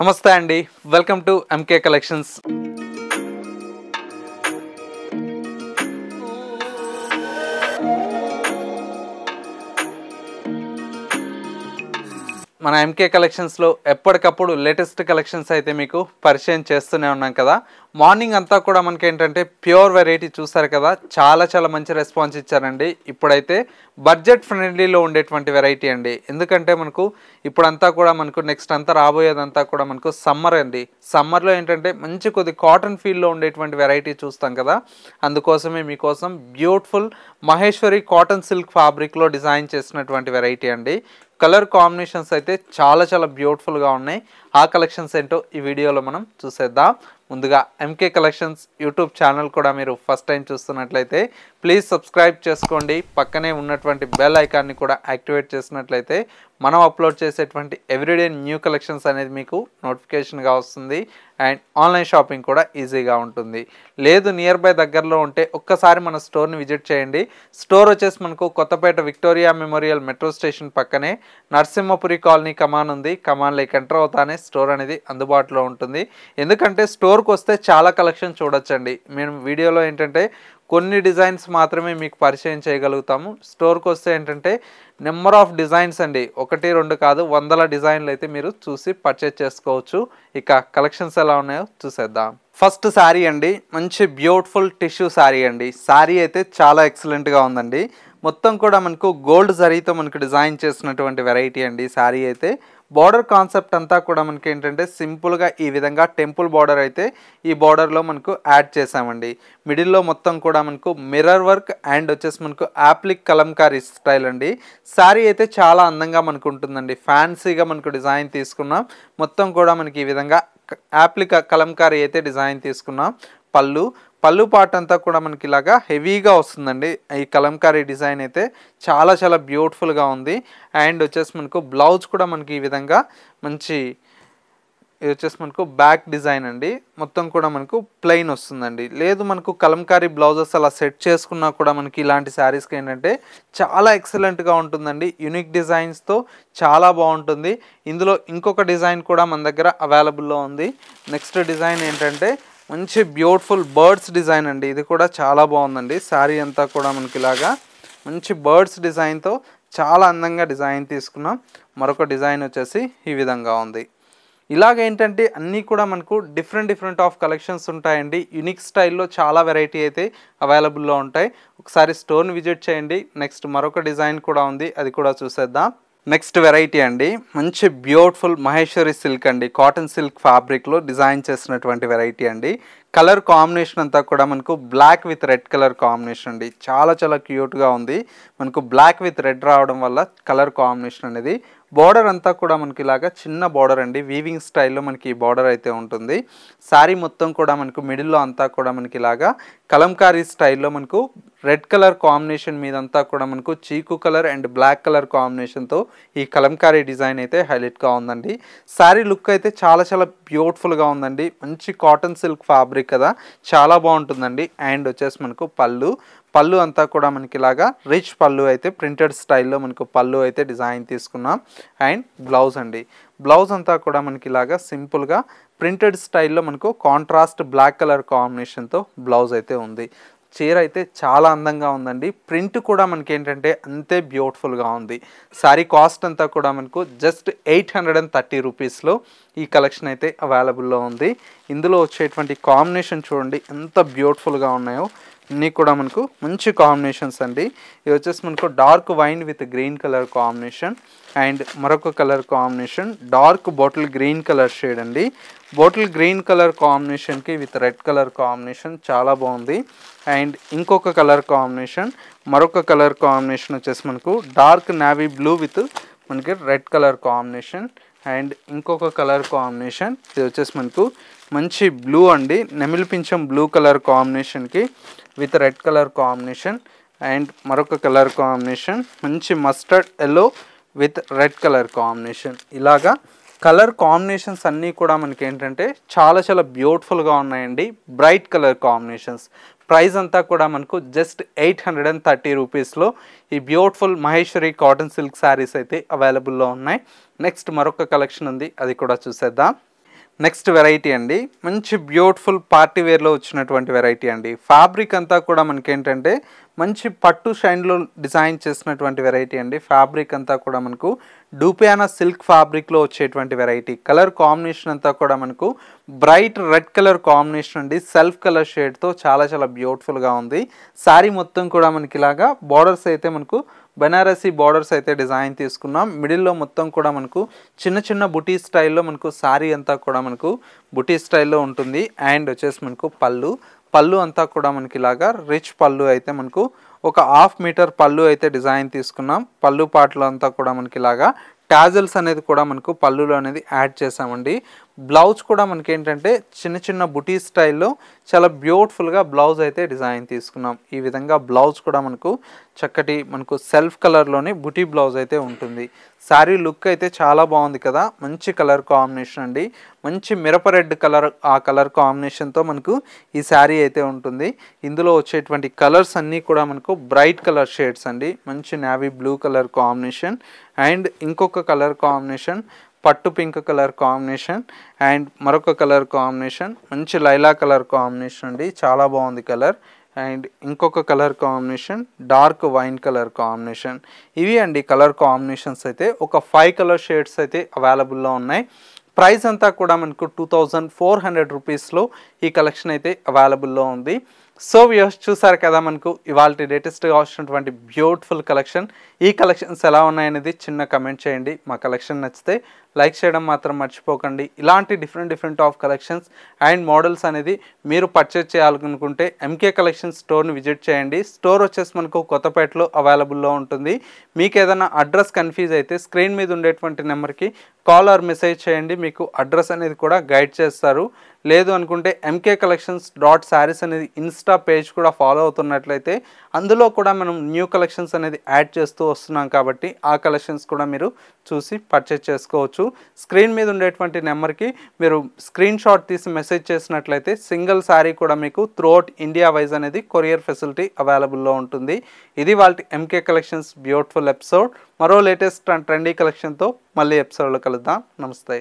నమస్తే అండి, welcome to MK collections. మన ఎంకే కలెక్షన్స్లో ఎప్పటికప్పుడు లేటెస్ట్ కలెక్షన్స్ అయితే మీకు పరిచయం చేస్తూనే ఉన్నాం కదా. మార్నింగ్ అంతా కూడా మనకి ఏంటంటే ప్యూర్ వెరైటీ చూసారు కదా, చాలా మంచి రెస్పాన్స్ ఇచ్చారండి. ఇప్పుడైతే బడ్జెట్ ఫ్రెండ్లీలో ఉండేటువంటి వెరైటీ అండి. ఎందుకంటే మనకు ఇప్పుడంతా కూడా మనకు నెక్స్ట్ అంతా రాబోయేదంతా కూడా మనకు సమ్మర్ అండి. సమ్మర్లో ఏంటంటే మంచి కొద్ది కాటన్ ఫీల్లో ఉండేటువంటి వెరైటీ చూస్తాం కదా. అందుకోసమే మీకోసం బ్యూటిఫుల్ మహేశ్వరి కాటన్ సిల్క్ ఫ్యాబ్రిక్లో డిజైన్ చేసినటువంటి వెరైటీ అండి. కలర్ కాంబినేషన్స్ అయితే చాలా బ్యూటిఫుల్గా ఉన్నాయి. ఆ కలెక్షన్స్ ఏంటో ఈ వీడియోలో మనం చూసేద్దాం. ముందుగా ఎంకే కలెక్షన్స్ యూట్యూబ్ ఛానల్ కూడా మీరు ఫస్ట్ టైం చూస్తున్నట్లయితే ప్లీజ్ సబ్స్క్రైబ్ చేసుకోండి. పక్కనే ఉన్నటువంటి బెల్ ఐకాన్ని కూడా యాక్టివేట్ చేసినట్లయితే మనం అప్లోడ్ చేసేటువంటి ఎవ్రీడే న్యూ కలెక్షన్స్ అనేది మీకు నోటిఫికేషన్గా వస్తుంది. అండ్ ఆన్లైన్ షాపింగ్ కూడా ఈజీగా ఉంటుంది. లేదు నియర్ బై దగ్గరలో ఉంటే ఒక్కసారి మన స్టోర్ని విజిట్ చేయండి. స్టోర్ వచ్చేసి మనకు Kothapeta Victoria Memorial metro station పక్కనే నరసింహపురి కాలనీ కమాన్ ఉంది. కమాన్లోకి ఎంటర్ అవుతానే స్టోర్ అనేది అందుబాటులో ఉంటుంది. ఎందుకంటే స్టోర్కి వస్తే చాలా కలెక్షన్ చూడొచ్చండి. మేము వీడియోలో ఏంటంటే కొన్ని డిజైన్స్ మాత్రమే మీకు పరిచయం చేయగలుగుతాము. స్టోర్కి వస్తే ఏంటంటే నెంబర్ ఆఫ్ డిజైన్స్ అండి, 1-2 కాదు, వందల డిజైన్లు అయితే మీరు చూసి పర్చేజ్ చేసుకోవచ్చు. ఇక కలెక్షన్స్ ఎలా ఉన్నాయో చూసేద్దాం. ఫస్ట్ శారీ అండి, మంచి బ్యూటిఫుల్ టిష్యూ శారీ అండి. శారీ అయితే చాలా ఎక్సలెంట్గా ఉందండి. మొత్తం కూడా మనకు గోల్డ్ జరీతో మనకు డిజైన్ చేసినటువంటి వెరైటీ అండి. శారీ అయితే బార్డర్ కాన్సెప్ట్ అంతా కూడా మనకి ఏంటంటే సింపుల్గా ఈ విధంగా టెంపుల్ బార్డర్ అయితే ఈ బార్డర్లో మనకు యాడ్ చేసామండి. మిడిల్లో మొత్తం కూడా మనకు మిర్రర్ వర్క్ అండ్ వచ్చేసి మనకు యాప్లిక్ కలంకారీ స్టైల్ అండి. శారీ అయితే చాలా అందంగా మనకు ఉంటుందండి. ఫ్యాన్సీగా మనకు డిజైన్ తీసుకున్నాం. మొత్తం కూడా మనకి ఈ విధంగా యాప్లిక్ కలంకారీ అయితే డిజైన్ తీసుకున్నాం. పళ్ళు పార్ట్ అంతా కూడా మనకి ఇలాగా హెవీగా వస్తుందండి. ఈ కలంకారీ డిజైన్ అయితే చాలా బ్యూటిఫుల్గా ఉంది. అండ్ వచ్చేసి మనకు బ్లౌజ్ కూడా మనకి ఈ విధంగా మంచి, ఇది వచ్చేసి మనకు బ్యాక్ డిజైన్ అండి. మొత్తం కూడా మనకు ప్లెయిన్ వస్తుందండి. లేదు మనకు కలంకారీ బ్లౌజెస్ అలా సెట్ చేసుకున్నా కూడా మనకి ఇలాంటి శారీస్కి ఏంటంటే చాలా ఎక్సలెంట్గా ఉంటుందండి. యూనిక్ డిజైన్స్తో చాలా బాగుంటుంది. ఇందులో ఇంకొక డిజైన్ కూడా మన దగ్గర అవైలబుల్లో ఉంది. నెక్స్ట్ డిజైన్ ఏంటంటే మంచి బ్యూటిఫుల్ బర్డ్స్ డిజైన్ అండి. ఇది కూడా చాలా బాగుందండి. శారీ అంతా కూడా మనకి ఇలాగా మంచి బర్డ్స్ డిజైన్తో చాలా అందంగా డిజైన్ తీసుకున్నాం. మరొక డిజైన్ వచ్చేసి ఈ విధంగా ఉంది. ఇలాగేంటంటే అన్నీ కూడా మనకు డిఫరెంట్ ఆఫ్ కలెక్షన్స్ ఉంటాయండి. యూనిక్ స్టైల్లో చాలా వెరైటీ అయితే అవైలబుల్లో ఉంటాయి. ఒకసారి స్టోర్ని విజిట్ చేయండి. నెక్స్ట్ మరొక డిజైన్ కూడా ఉంది, అది కూడా చూసేద్దాం. నెక్స్ట్ వెరైటీ అండి, మంచి బ్యూటిఫుల్ మహేశ్వరి సిల్క్ అండి. కాటన్ సిల్క్ ఫ్యాబ్రిక్లో డిజైన్ చేసినటువంటి వెరైటీ అండి. కలర్ కాంబినేషన్ అంతా కూడా మనకు black with red colour combination అండి. చాలా క్యూట్గా ఉంది. మనకు బ్లాక్ విత్ రెడ్ రావడం వల్ల కలర్ కాంబినేషన్ అనేది. బార్డర్ అంతా కూడా మనకి ఇలాగా చిన్న బార్డర్ అండి. వీవింగ్ స్టైల్లో మనకి ఈ బార్డర్ అయితే ఉంటుంది. శారీ మొత్తం కూడా మనకు మిడిల్లో అంతా కూడా మనకి ఇలాగా కలంకారీ స్టైల్లో మనకు రెడ్ కలర్ కాంబినేషన్ మీదంతా కూడా మనకు చీకు కలర్ అండ్ బ్లాక్ కలర్ కాంబినేషన్తో ఈ కలంకారీ డిజైన్ అయితే హైలైట్గా ఉందండి. శారీ లుక్ అయితే చాలా బ్యూటిఫుల్గా ఉందండి. మంచి కాటన్ సిల్క్ ఫ్యాబ్రిక్ కదా, చాలా బాగుంటుందండి. అండ్ వచ్చేసి మనకు పళ్ళు అంతా కూడా మనకి ఇలాగా రిచ్ పళ్ళు అయితే ప్రింటెడ్ స్టైల్లో మనకు పళ్ళు అయితే డిజైన్ తీసుకున్నాం. అండ్ బ్లౌజ్ అండి, బ్లౌజ్ అంతా కూడా మనకి ఇలాగా సింపుల్గా ప్రింటెడ్ స్టైల్లో మనకు కాంట్రాస్ట్ బ్లాక్ కలర్ కాంబినేషన్తో బ్లౌజ్ అయితే ఉంది. చీర అయితే చాలా అందంగా ఉందండి. ప్రింట్ కూడా మనకి ఏంటంటే అంతే బ్యూటిఫుల్గా ఉంది. శారీ కాస్ట్ అంతా కూడా మనకు జస్ట్ 830 రూపీస్లో ఈ కలెక్షన్ అయితే అవైలబుల్లో ఉంది. ఇందులో వచ్చేటువంటి కాంబినేషన్ చూడండి ఎంత బ్యూటిఫుల్గా ఉన్నాయో. అన్నీ కూడా మనకు మంచి కాంబినేషన్స్ అండి. ఇది వచ్చేసి మనకు dark wine with green colour combination. And మరొక colour combination dark bottle green colour shade అండి. బాటిల్ గ్రీన్ కలర్ కాంబినేషన్కి విత్ రెడ్ కలర్ కాంబినేషన్ చాలా బాగుంది. అండ్ ఇంకొక కలర్ కాంబినేషన్, మరొక కలర్ కాంబినేషన్ వచ్చేసి మనకు డార్క్ నావీ బ్లూ విత్ మనకి రెడ్ కలర్ కాంబినేషన్. అండ్ ఇంకొక కలర్ కాంబినేషన్, ఇది వచ్చేసి మనకు మంచి బ్లూ అండి, నెమిలి పింఛం బ్లూ కలర్ కాంబినేషన్కి with red colour combination. And మరొక కలర్ కాంబినేషన్ మంచి mustard yellow with red colour combination. ఇలాగా కలర్ కాంబినేషన్స్ అన్నీ కూడా మనకి ఏంటంటే చాలా బ్యూటిఫుల్గా ఉన్నాయండి. Bright colour combinations. ప్రైస్ అంతా కూడా మనకు జస్ట్ 830 రూపీస్లో ఈ beautiful Maheshwari cotton silk saris అయితే అవైలబుల్లో ఉన్నాయి. నెక్స్ట్ మరొక కలెక్షన్ ఉంది, అది కూడా చూసేద్దాం. నెక్స్ట్ వెరైటీ అండి, మంచి బ్యూటిఫుల్ పార్టీ వేర్లో వచ్చినటువంటి వెరైటీ అండి. ఫ్యాబ్రిక్ అంతా కూడా మనకి ఏంటంటే మంచి పట్టు షైన్లో డిజైన్ చేసినటువంటి వెరైటీ అండి. ఫ్యాబ్రిక్ అంతా కూడా మనకు డూపియానా సిల్క్ ఫ్యాబ్రిక్లో వచ్చేటువంటి వెరైటీ. కలర్ కాంబినేషన్ అంతా కూడా మనకు బ్రైట్ రెడ్ కలర్ కాంబినేషన్ అండి. సెల్ఫ్ కలర్ షేడ్తో చాలా చాలా బ్యూటిఫుల్గా ఉంది. శారీ మొత్తం కూడా మనకి ఇలాగా బార్డర్స్ అయితే మనకు బనారసీ బార్డర్స్ అయితే డిజైన్ తీసుకున్నాం. మిడిల్లో మొత్తం కూడా మనకు చిన్న చిన్న బుటీ స్టైల్లో మనకు శారీ అంతా కూడా మనకు బుటీ స్టైల్లో ఉంటుంది. అండ్ వచ్చేసి మనకు పళ్ళు అంతా కూడా మనకి ఇలాగా రిచ్ పళ్ళు అయితే మనకు ఒక 1/2 మీటర్ పళ్ళు అయితే డిజైన్ తీసుకున్నాం. పళ్ళు పాటలు అంతా కూడా మనకి ఇలాగా టాజల్స్ అనేది కూడా మనకు పళ్ళులో అనేది యాడ్ చేసామండి. బ్లౌజ్ కూడా మనకి ఏంటంటే చిన్న చిన్న బుటీ స్టైల్లో చాలా బ్యూటిఫుల్గా బ్లౌజ్ అయితే డిజైన్ తీసుకున్నాం. ఈ విధంగా బ్లౌజ్ కూడా మనకు చక్కటి మనకు సెల్ఫ్ కలర్లోనే బుటీ బ్లౌజ్ అయితే ఉంటుంది. శారీ లుక్ అయితే చాలా బాగుంది కదా, మంచి కలర్ కాంబినేషన్ అండి. మంచి మిరప రెడ్ కలర్, ఆ కలర్ కాంబినేషన్తో మనకు ఈ శారీ అయితే ఉంటుంది. ఇందులో వచ్చేటువంటి కలర్స్ అన్నీ కూడా మనకు బ్రైట్ కలర్ షేడ్స్ అండి. మంచి navy blue colour combination and ఇంకొక కలర్ కాంబినేషన్ పట్టు పింక్ కలర్ కాంబినేషన్ అండ్ మరొక కలర్ కాంబినేషన్ మంచి లైలా కలర్ కాంబినేషన్ అండి, చాలా బాగుంది కలర్. అండ్ ఇంకొక colour combination dark wine colour combination. ఇవి అండి కలర్ కాంబినేషన్స్ అయితే ఒక 5 కలర్ షేడ్స్ అయితే అవైలబుల్లో ఉన్నాయి. ప్రైస్ అంతా కూడా మనకు 2400 రూపీస్లో ఈ కలెక్షన్ అయితే అవైలబుల్లో ఉంది. సో వ్యూవర్స్ చూసారు కదా మనకు ఇవాళ లేటెస్ట్గా వచ్చినటువంటి బ్యూటిఫుల్ కలెక్షన్. ఈ కలెక్షన్స్ ఎలా ఉన్నాయనేది చిన్న కమెంట్ చేయండి. మా కలెక్షన్ నచ్చితే లైక్ చేయడం మాత్రం మర్చిపోకండి. ఇలాంటి different of collections and models అనేది మీరు పర్చేజ్ చేయాలనుకుంటే ఎంకే కలెక్షన్ స్టోర్ని విజిట్ చేయండి. స్టోర్ వచ్చేసి మనకు కొత్తపేటలో అవైలబుల్లో ఉంటుంది. మీకు ఏదైనా అడ్రస్ కన్ఫ్యూజ్ అయితే స్క్రీన్ మీద ఉండేటువంటి నెంబర్కి కాల్ ఆర్ మెసేజ్ చేయండి, మీకు అడ్రస్ అనేది కూడా గైడ్ చేస్తారు. లేదు అనుకుంటే ఎంకే కలెక్షన్స్ .sarees అనేది ఇన్స్టా పేజ్ కూడా ఫాలో అవుతున్నట్లయితే అందులో కూడా మనం న్యూ కలెక్షన్స్ అనేది యాడ్ చేస్తూ వస్తున్నాం కాబట్టి ఆ కలెక్షన్స్ కూడా మీరు చూసి పర్చేజ్ చేసుకోవచ్చు. స్క్రీన్ మీద ఉండేటువంటి నెంబర్కి మీరు స్క్రీన్ షాట్ తీసి మెసేజ్ చేసినట్లయితే సింగిల్ శారీ కూడా మీకు త్రూఅవుట్ ఇండియా వైజ్ అనేది కొరియర్ ఫెసిలిటీ అవైలబుల్లో ఉంటుంది. ఇది వాళ్ళ ఎంకే కలెక్షన్స్ బ్యూటిఫుల్ ఎపిసోడ్. మరో లేటెస్ట్ అండ్ ట్రెండీ కలెక్షన్తో మళ్ళీ ఎపిసోడ్లో కలుద్దాం. నమస్తే.